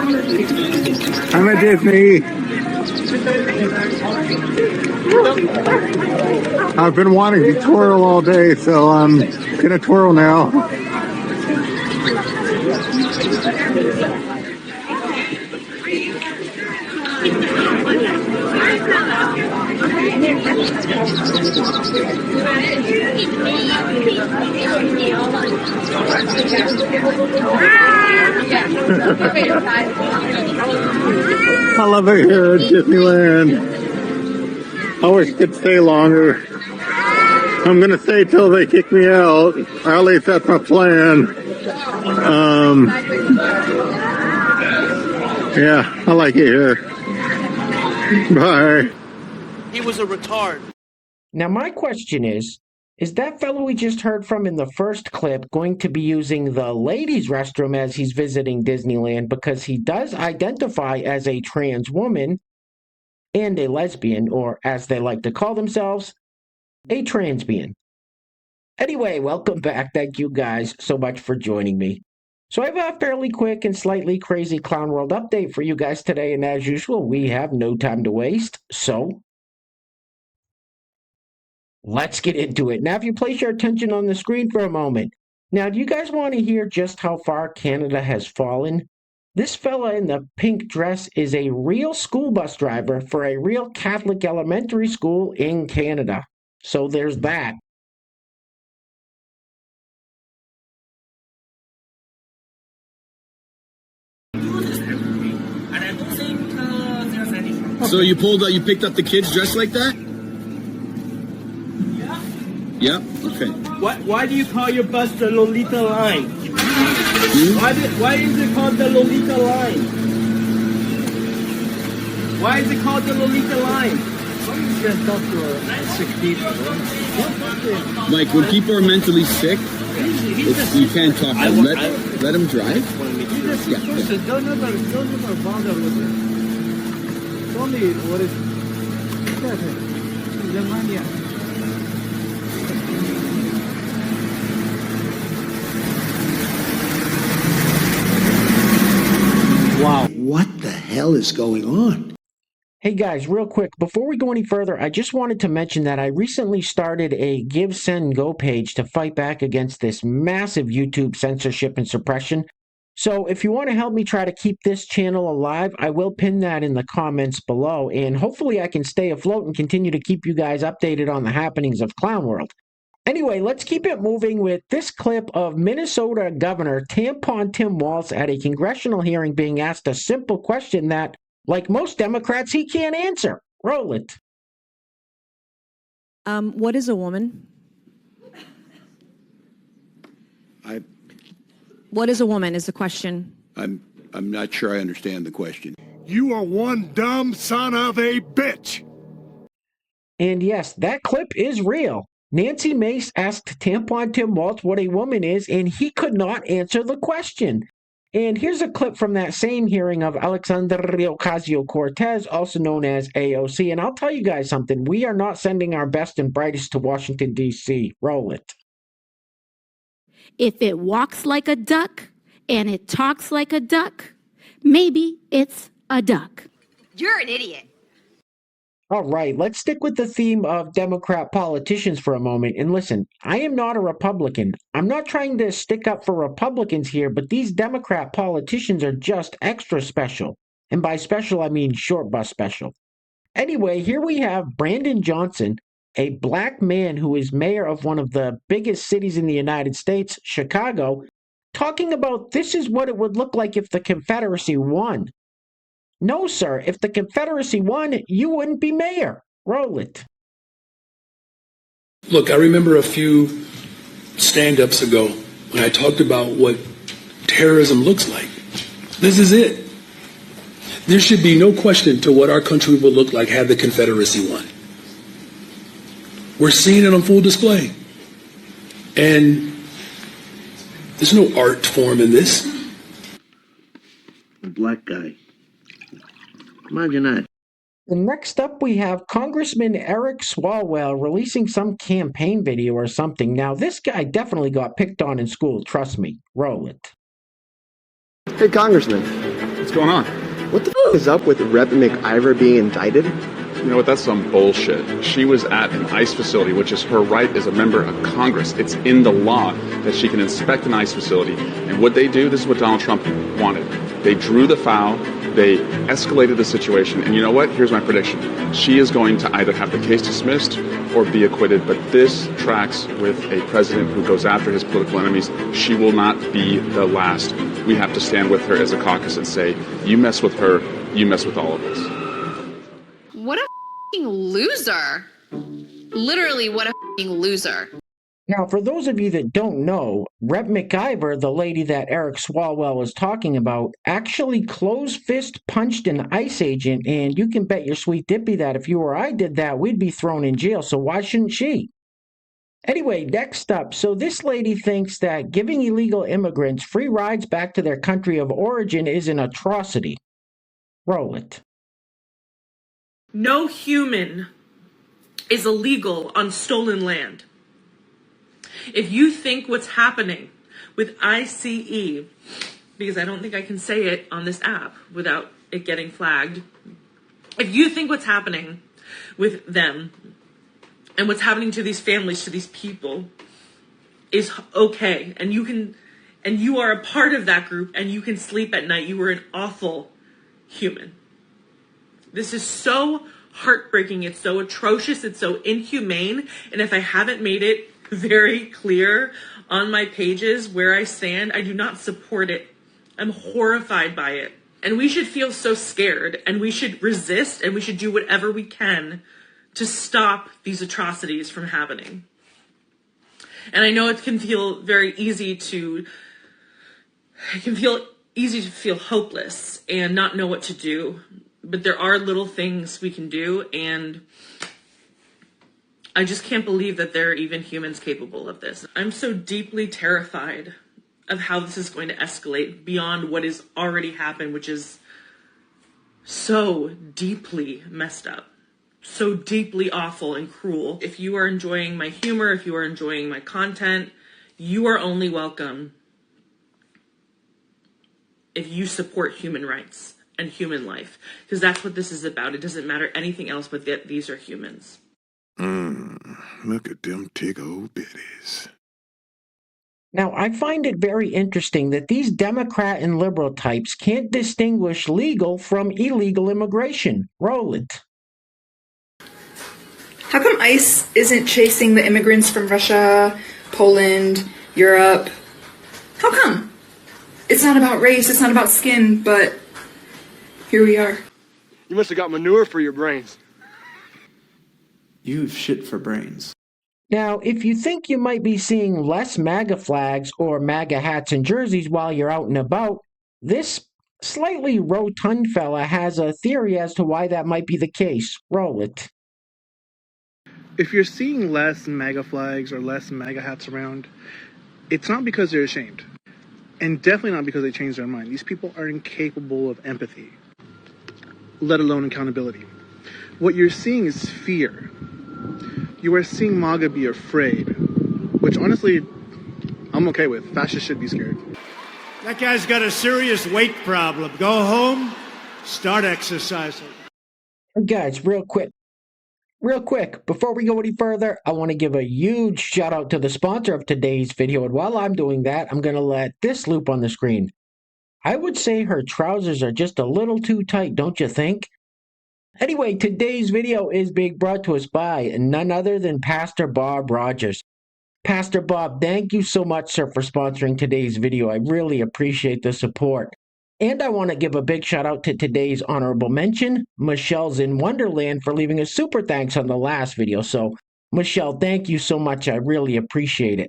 I'm at Disney. I've been wanting to twirl all day, so I'm gonna twirl now. I love it here at Disneyland. I wish I could stay longer. I'm gonna stay till they kick me out, or at least that's my plan. Yeah, I like it here. Bye. He was a retard. Now my question is that fellow we just heard from in the first clip going to be using the ladies' restroom as he's visiting Disneyland, because he does identify as a trans woman and a lesbian, or as they like to call themselves, a transbian. Anyway, welcome back. Thank you guys so much for joining me. So I have a fairly quick and slightly crazy Clown World update for you guys today, and as usual, we have no time to waste, so let's get into it. Now, if you place your attention on the screen for a moment. Now, do you guys want to hear just how far Canada has fallen? This fella in the pink dress is a real school bus driver for a real Catholic elementary school in Canada. So there's that. So you picked up the kids dressed like that? Yeah. Okay. Why do you call your bus the Lolita Line? Why is it called the Lolita Line? Why is it called the Lolita Line? Sick people. Like when people are mentally sick, you can't talk. Let them drive. Yeah. Don't ever bother with it. It's only what is Wow, what the hell is going on? Hey guys, real quick, before we go any further, I just wanted to mention that I recently started a Give, Send, Go page to fight back against this massive YouTube censorship and suppression. So if you want to help me try to keep this channel alive, I will pin that in the comments below, and hopefully I can stay afloat and continue to keep you guys updated on the happenings of Clown World. Anyway, let's keep it moving with this clip of Minnesota Governor Tampon Tim Walz at a congressional hearing being asked a simple question that, like most Democrats, he can't answer. Roll it. What is a woman? What is a woman is the question. I'm not sure I understand the question. You are one dumb son of a bitch. And yes, that clip is real. Nancy Mace asked Tampon Tim Walz what a woman is, and he could not answer the question. And here's a clip from that same hearing of Alexandria Ocasio-Cortez, also known as AOC. And I'll tell you guys something. We are not sending our best and brightest to Washington, D.C. Roll it. If it walks like a duck and it talks like a duck, maybe it's a duck. You're an idiot. All right, let's stick with the theme of Democrat politicians for a moment. And listen, I am not a Republican. I'm not trying to stick up for Republicans here, but these Democrat politicians are just extra special. And by special, I mean short bus special. Anyway, here we have Brandon Johnson, a black man who is mayor of one of the biggest cities in the United States, Chicago, talking about this is what it would look like if the Confederacy won. No, sir, if the Confederacy won, you wouldn't be mayor. Roll it. Look, I remember a few stand-ups ago when I talked about what terrorism looks like. This is it. There should be no question to what our country would look like had the Confederacy won. We're seeing it on full display. And there's no art form in this. A black guy. Imagine that. And next up, we have Congressman Eric Swallwell releasing some campaign video or something. Now, this guy definitely got picked on in school, trust me. Roll it. Hey, Congressman, it's going on? What the f is up with Rep. Maceyver being indicted? You know what? That's some bullshit. She was at an ICE facility, which is her right as a member of Congress. It's in the law that she can inspect an ICE facility. And what they do, this is what Donald Trump wanted. They drew the foul. They escalated the situation. And you know what? Here's my prediction. She is going to either have the case dismissed or be acquitted. But this tracks with a president who goes after his political enemies. She will not be the last. We have to stand with her as a caucus and say, you mess with her, you mess with all of us. What a f***ing loser. Literally, what a f***ing loser. Now, for those of you that don't know, Rep. Maceyver, the lady that Eric Swallwell was talking about, actually closed fist punched an ICE agent, and you can bet your sweet dippy that if you or I did that, we'd be thrown in jail, so why shouldn't she? Anyway, next up, so this lady thinks that giving illegal immigrants free rides back to their country of origin is an atrocity. Roll it. No human is illegal on stolen land. If you think what's happening with ICE, because I don't think I can say it on this app without it getting flagged, if you think what's happening with them and what's happening to these families, to these people, is okay, and you are a part of that group and you can sleep at night, you are an awful human. This is so heartbreaking. It's so atrocious. It's so inhumane. And if I haven't made it very clear on my pages where I stand, I do not support it. I'm horrified by it. And we should feel so scared, and we should resist, and we should do whatever we can to stop these atrocities from happening. And I know it can feel very easy to feel hopeless and not know what to do. But there are little things we can do, and I just can't believe that there are even humans capable of this. I'm so deeply terrified of how this is going to escalate beyond what has already happened, which is so deeply messed up, so deeply awful and cruel. If you are enjoying my humor, if you are enjoying my content, you are only welcome if you support human rights and human life, because that's what this is about. It doesn't matter anything else, but that these are humans. Look at them tig old bitties. Now, I find it very interesting that these Democrat and liberal types can't distinguish legal from illegal immigration. Roll it. How come ICE isn't chasing the immigrants from Russia, Poland, Europe? How come? It's not about race, it's not about skin, but here we are. You must have got manure for your brains. You've shit for brains. Now, if you think you might be seeing less MAGA flags or MAGA hats and jerseys while you're out and about, this slightly rotund fella has a theory as to why that might be the case. Roll it. If you're seeing less MAGA flags or less MAGA hats around, it's not because they're ashamed. And definitely not because they changed their mind. These people are incapable of empathy, let alone accountability. What you're seeing is fear. You are seeing MAGA be afraid, which honestly, I'm okay with. Fascists should be scared. That guy's got a serious weight problem. Go home, start exercising. Guys, real quick, before we go any further, I want to give a huge shout out to the sponsor of today's video. And while I'm doing that, I'm going to let this loop on the screen. I would say her trousers are just a little too tight, don't you think? Anyway, today's video is being brought to us by none other than Pastor Bob Rogers. Pastor Bob, thank you so much, sir, for sponsoring today's video. I really appreciate the support. And I want to give a big shout out to today's honorable mention, Michelle's in Wonderland, for leaving a super thanks on the last video. So, Michelle, thank you so much. I really appreciate it.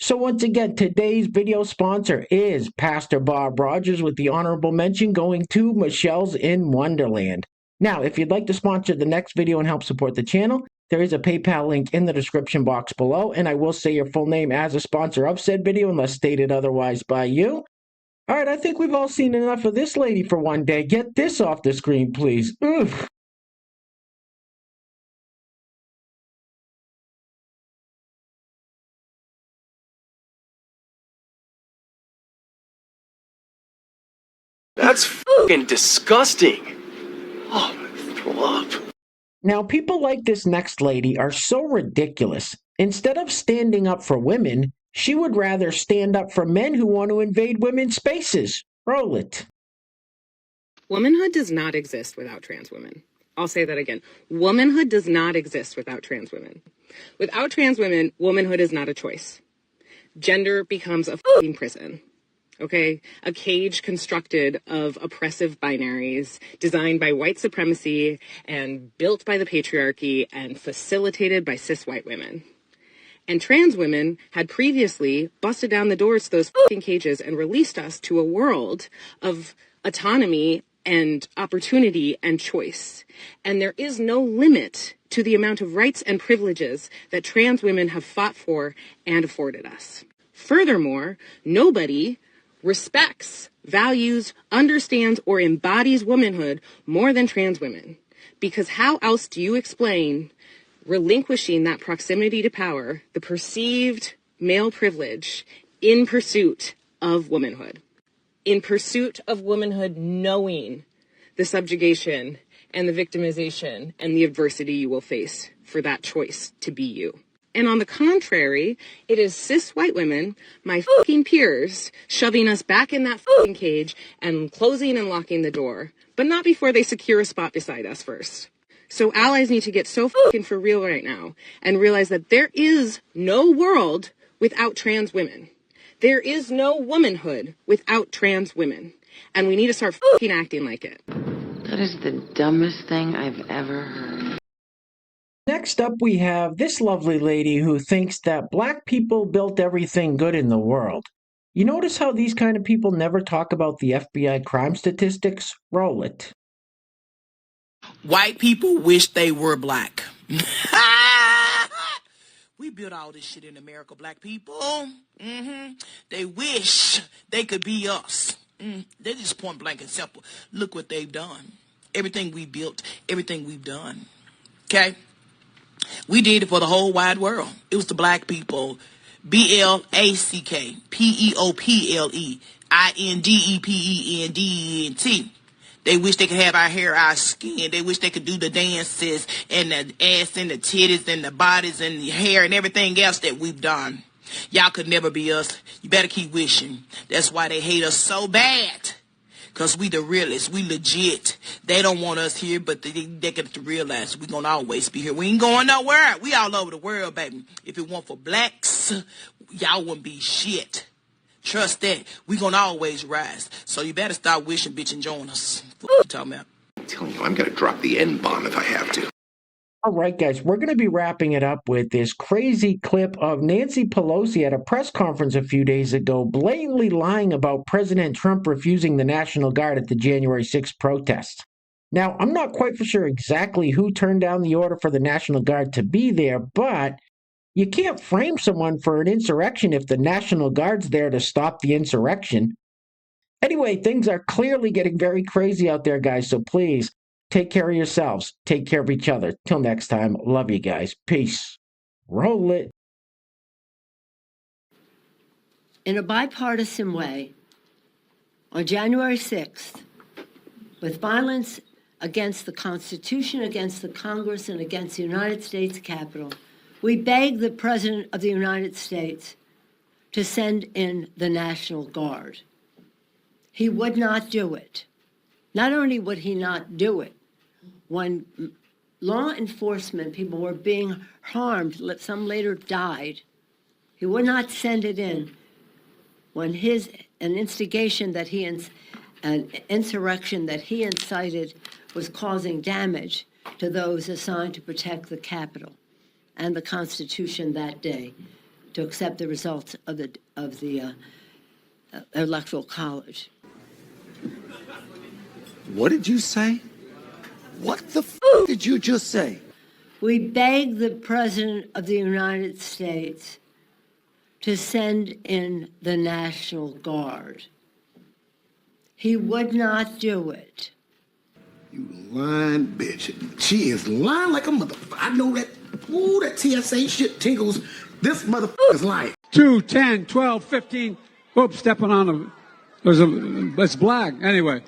So once again, today's video sponsor is Pastor Bob Rogers, with the honorable mention going to Michelle's in Wonderland. Now, if you'd like to sponsor the next video and help support the channel, there is a PayPal link in the description box below, and I will say your full name as a sponsor of said video unless stated otherwise by you. All right, I think we've all seen enough of this lady for one day. Get this off the screen, please. Oof. That's fucking disgusting. Oh, I'm gonna throw up. Now, people like this next lady are so ridiculous. Instead of standing up for women, she would rather stand up for men who want to invade women's spaces. Roll it. Womanhood does not exist without trans women. I'll say that again. Womanhood does not exist without trans women. Without trans women, womanhood is not a choice. Gender becomes a fucking prison. Okay? A cage constructed of oppressive binaries designed by white supremacy and built by the patriarchy and facilitated by cis white women. And trans women had previously busted down the doors to those fucking cages and released us to a world of autonomy and opportunity and choice. And there is no limit to the amount of rights and privileges that trans women have fought for and afforded us. Furthermore, nobody respects, values, understands, or embodies womanhood more than trans women. Because how else do you explain relinquishing that proximity to power, the perceived male privilege, in pursuit of womanhood? In pursuit of womanhood, knowing the subjugation and the victimization and the adversity you will face for that choice to be you. And on the contrary, it is cis white women, my fucking peers, shoving us back in that fucking cage and closing and locking the door, but not before they secure a spot beside us first. So allies need to get so fucking for real right now and realize that there is no world without trans women. There is no womanhood without trans women. And we need to start fucking acting like it. That is the dumbest thing I've ever heard. Next up, we have this lovely lady who thinks that black people built everything good in the world. You notice how these kind of people never talk about the FBI crime statistics? Roll it. White people wish they were black. We built all this shit in America, black people. They wish they could be us. They just point blank and simple. Look what they've done. Everything we built, everything we've done. Okay? We did it for the whole wide world. It was the black people. BLACKPEOPLEINDEPENDENT. They wish they could have our hair, our skin. They wish they could do the dances and the ass and the titties and the bodies and the hair and everything else that we've done. Y'all could never be us. You better keep wishing. That's why they hate us so bad. Because we the realists. We legit. They don't want us here, but they get to realize we going to always be here. We ain't going nowhere. We all over the world, baby. If it weren't for blacks, y'all wouldn't be shit. Trust that. We going to always rise. So you better start wishing, bitch, and join us. What you talking about? I'm telling you, I'm going to drop the N-bomb if I have to. All right, guys, we're going to be wrapping it up with this crazy clip of Nancy Pelosi at a press conference a few days ago, blatantly lying about President Trump refusing the National Guard at the January 6th protests. Now, I'm not quite for sure exactly who turned down the order for the National Guard to be there, but you can't frame someone for an insurrection if the National Guard's there to stop the insurrection. Anyway, things are clearly getting very crazy out there, guys, so please, take care of yourselves. Take care of each other. Till next time, love you guys. Peace. Roll it. In a bipartisan way, on January 6th, with violence against the Constitution, against the Congress, and against the United States Capitol, we begged the President of the United States to send in the National Guard. He would not do it. Not only would he not do it, when law enforcement people were being harmed, some later died, he would not send it in when an instigation that an insurrection that he incited was causing damage to those assigned to protect the Capitol and the Constitution that day, to accept the results of the Electoral College. What did you say? What the f*** did you just say? We begged the President of the United States to send in the National Guard. He would not do it. You lying bitch. She is lying like a motherfucker. I know that. Ooh, that TSA shit tingles. This motherfucker's lying. 2, 10, 12, 15. Whoop, stepping on them. It's black. Anyway,